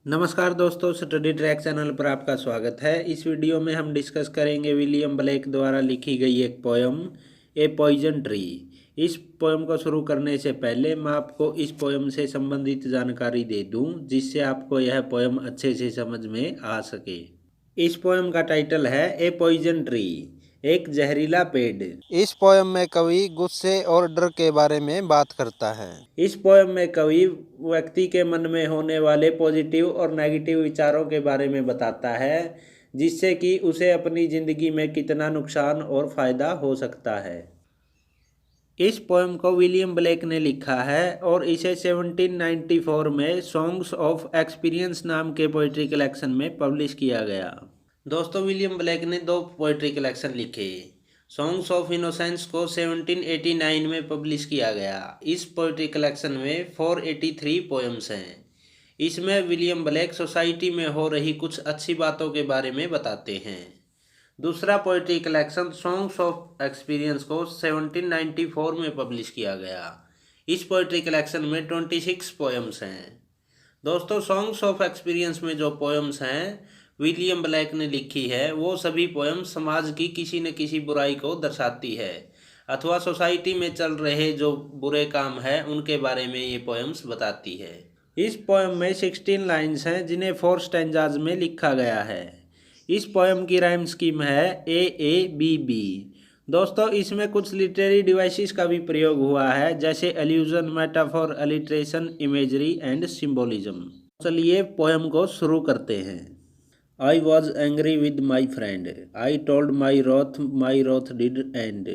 नमस्कार दोस्तों, study track channel पर आपका स्वागत है। इस वीडियो में हम डिस्कस करेंगे विलियम ब्लेक द्वारा लिखी गई एक पोयम ए पॉइजन ट्री। इस पोयम को शुरू करने से पहले मैं आपको इस पोयम से संबंधित जानकारी दे दूं, जिससे आपको यह पोयम अच्छे से समझ में आ सके। इस पोयम का टाइटल है ए पॉइजन ट्री, एक जहरीला पेड़। इस पोयम में कवि गुस्से और डर के बारे में बात करता है। इस पोयम में कवि व्यक्ति के मन में होने वाले पॉजिटिव और नेगेटिव विचारों के बारे में बताता है, जिससे कि उसे अपनी ज़िंदगी में कितना नुकसान और फ़ायदा हो सकता है। इस पोयम को विलियम ब्लेक ने लिखा है और इसे 1794 में सॉन्ग्स ऑफ एक्सपीरियंस नाम के पोइट्री कलेक्शन में पब्लिश किया गया। दोस्तों, विलियम ब्लेक ने दो पोइट्री कलेक्शन लिखे। सॉन्ग्स ऑफ इनोसेंस को 1789 में पब्लिश किया गया। इस पोइट्री कलेक्शन में 483 पोएम्स हैं। इसमें विलियम ब्लेक सोसाइटी में हो रही कुछ अच्छी बातों के बारे में बताते हैं। दूसरा poetry collection songs of experience को 1794 में पब्लिश किया गया। इस पोइट्री कलेक्शन में 26 पोएम्स हैं। दोस्तों, सॉन्ग्स ऑफ एक्सपीरियंस में जो पोएम्स हैं विलियम ब्लेक ने लिखी है, वो सभी पोएम समाज की किसी न किसी बुराई को दर्शाती है अथवा सोसाइटी में चल रहे जो बुरे काम हैं उनके बारे में ये पोएम्स बताती है। इस पोएम में 16 लाइन्स हैं, जिन्हें 4 स्टैंजाज में लिखा गया है। इस पोएम की राइम स्कीम है AABB। दोस्तों, इसमें कुछ लिटरेरी डिवाइसेस का भी प्रयोग हुआ है, जैसे allusion, metaphor, alliteration, imagery and symbolism. चलिए पोएम को शुरू करते हैं। I was angry with my friend. I told my wrath did end.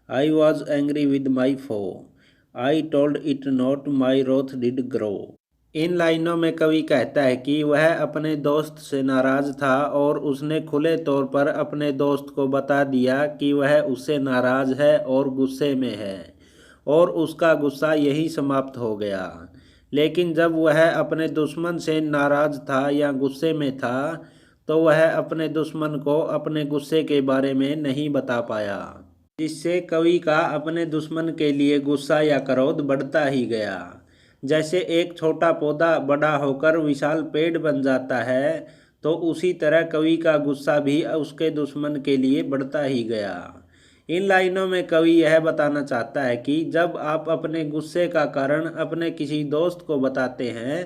I was angry with my foe. I told it not, my wrath did grow. इन लाइनों में कवि कहता है कि वह अपने दोस्त से नाराज था और उसने खुले तौर पर अपने दोस्त को बता दिया कि वह उससे नाराज है और गुस्से में है, और उसका गुस्सा यही समाप्त हो गया। लेकिन जब वह अपने दुश्मन से नाराज था या गुस्से में था, तो वह अपने दुश्मन को अपने गुस्से के बारे में नहीं बता पाया, जिससे कवि का अपने दुश्मन के लिए गुस्सा या क्रोध बढ़ता ही गया। जैसे एक छोटा पौधा बड़ा होकर विशाल पेड़ बन जाता है, तो उसी तरह कवि का गुस्सा भी उसके दुश्मन के लिए बढ़ता ही गया। इन लाइनों में कवि यह बताना चाहता है कि जब आप अपने गुस्से का कारण अपने किसी दोस्त को बताते हैं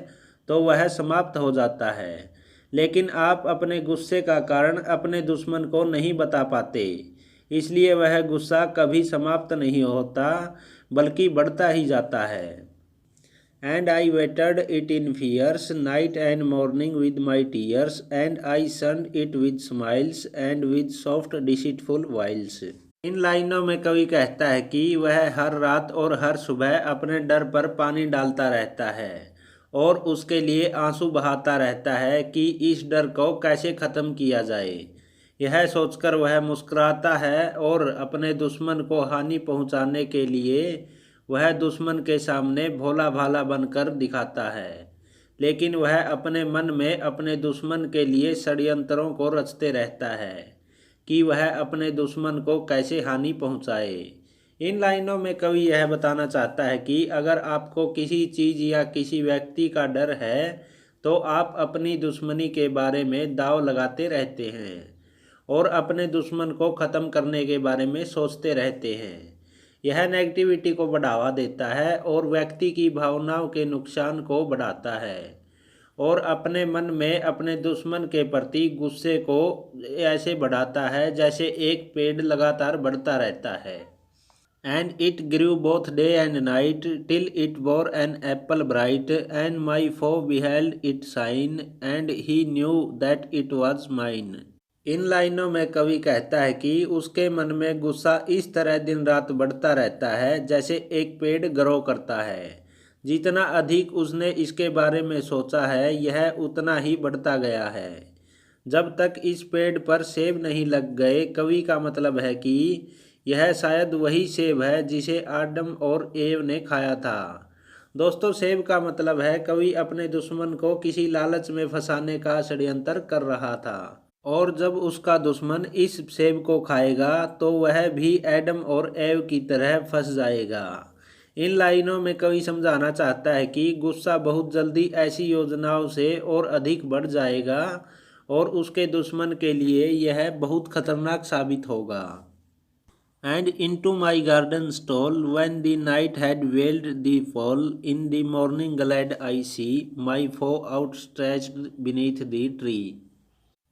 तो वह समाप्त हो जाता है, लेकिन आप अपने गुस्से का कारण अपने दुश्मन को नहीं बता पाते, इसलिए वह गुस्सा कभी समाप्त नहीं होता बल्कि बढ़ता ही जाता है। And I waited it in fears, night and morning with my tears, and I shunned it with smiles and with soft deceitful wiles. इन लाइनों में कवि कहता है कि वह हर रात और हर सुबह अपने डर पर पानी डालता रहता है और उसके लिए आंसू बहाता रहता है कि इस डर को कैसे ख़त्म किया जाए। यह सोचकर वह मुस्कुराता है और अपने दुश्मन को हानि पहुंचाने के लिए वह दुश्मन के सामने भोला भाला बनकर दिखाता है, लेकिन वह अपने मन में अपने दुश्मन के लिए षड्यंत्रों को रचते रहता है कि वह अपने दुश्मन को कैसे हानि पहुंचाए। इन लाइनों में कवि यह बताना चाहता है कि अगर आपको किसी चीज़ या किसी व्यक्ति का डर है तो आप अपनी दुश्मनी के बारे में दांव लगाते रहते हैं और अपने दुश्मन को ख़त्म करने के बारे में सोचते रहते हैं। यह नेगेटिविटी को बढ़ावा देता है और व्यक्ति की भावनाओं के नुकसान को बढ़ाता है और अपने मन में अपने दुश्मन के प्रति गुस्से को ऐसे बढ़ाता है जैसे एक पेड़ लगातार बढ़ता रहता है। And it grew both day and night till it bore an apple bright, and my foe beheld it shine, and he knew that it was mine. इन लाइनों में कवि कहता है कि उसके मन में गुस्सा इस तरह दिन रात बढ़ता रहता है जैसे एक पेड़ ग्रो करता है। जितना अधिक उसने इसके बारे में सोचा है, यह उतना ही बढ़ता गया है जब तक इस पेड़ पर सेब नहीं लग गए। कवि का मतलब है कि यह शायद वही सेब है जिसे आदम और एव ने खाया था। दोस्तों, सेब का मतलब है कवि अपने दुश्मन को किसी लालच में फंसाने का षड्यंत्र कर रहा था, और जब उसका दुश्मन इस सेब को खाएगा तो वह भी एडम और एव की तरह फंस जाएगा। इन लाइनों में कवि समझाना चाहता है कि गुस्सा बहुत जल्दी ऐसी योजनाओं से और अधिक बढ़ जाएगा और उसके दुश्मन के लिए यह बहुत खतरनाक साबित होगा। And into my garden stole, when the night had veiled the fall, in the morning glad I see my foe outstretched beneath the tree।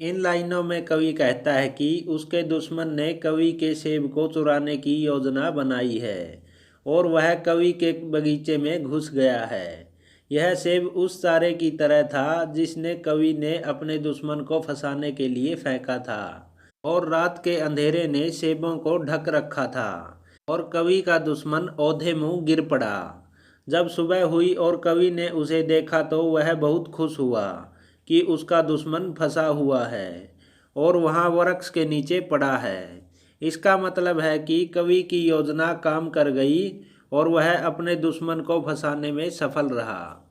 इन लाइनों में कवि कहता है कि उसके दुश्मन ने कवि के सेब को चुराने की योजना बनाई है और वह कवि के बगीचे में घुस गया है। यह सेब उस चारे की तरह था जिसने कवि ने अपने दुश्मन को फंसाने के लिए फेंका था और रात के अंधेरे ने सेबों को ढक रखा था और कवि का दुश्मन औंधे मुंह गिर पड़ा। जब सुबह हुई और कवि ने उसे देखा तो वह बहुत खुश हुआ कि उसका दुश्मन फंसा हुआ है और वहाँ वृक्ष के नीचे पड़ा है। इसका मतलब है कि कवि की योजना काम कर गई और वह अपने दुश्मन को फंसाने में सफल रहा।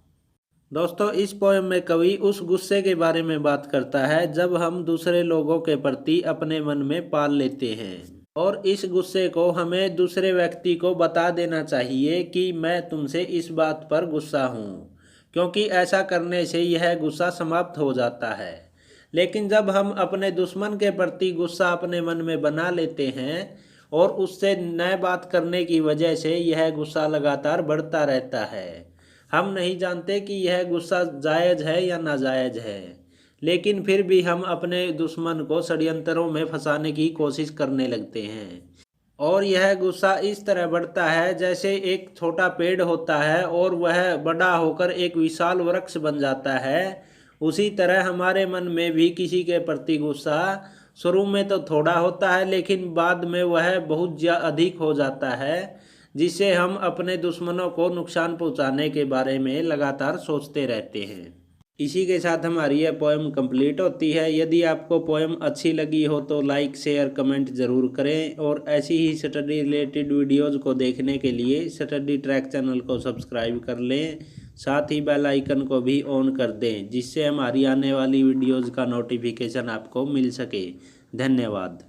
दोस्तों, इस पोएम में कवि उस गुस्से के बारे में बात करता है जब हम दूसरे लोगों के प्रति अपने मन में पाल लेते हैं और इस गुस्से को हमें दूसरे व्यक्ति को बता देना चाहिए कि मैं तुमसे इस बात पर गुस्सा हूँ, क्योंकि ऐसा करने से यह गुस्सा समाप्त हो जाता है। लेकिन जब हम अपने दुश्मन के प्रति गुस्सा अपने मन में बना लेते हैं और उससे न बात करने की वजह से यह गुस्सा लगातार बढ़ता रहता है। हम नहीं जानते कि यह गुस्सा जायज़ है या नाजायज़ है, लेकिन फिर भी हम अपने दुश्मन को षड्यंत्रों में फंसाने की कोशिश करने लगते हैं और यह गुस्सा इस तरह बढ़ता है जैसे एक छोटा पेड़ होता है और वह बड़ा होकर एक विशाल वृक्ष बन जाता है। उसी तरह हमारे मन में भी किसी के प्रति गुस्सा शुरू में तो थोड़ा होता है, लेकिन बाद में वह बहुत अधिक हो जाता है, जिससे हम अपने दुश्मनों को नुकसान पहुंचाने के बारे में लगातार सोचते रहते हैं। इसी के साथ हमारी यह पोएम कंप्लीट होती है। यदि आपको पोएम अच्छी लगी हो तो लाइक शेयर कमेंट ज़रूर करें और ऐसी ही स्टडी रिलेटेड वीडियोज़ को देखने के लिए स्टडी ट्रैक चैनल को सब्सक्राइब कर लें। साथ ही बेल आइकन को भी ऑन कर दें जिससे हमारी आने वाली वीडियोज़ का नोटिफिकेशन आपको मिल सके। धन्यवाद।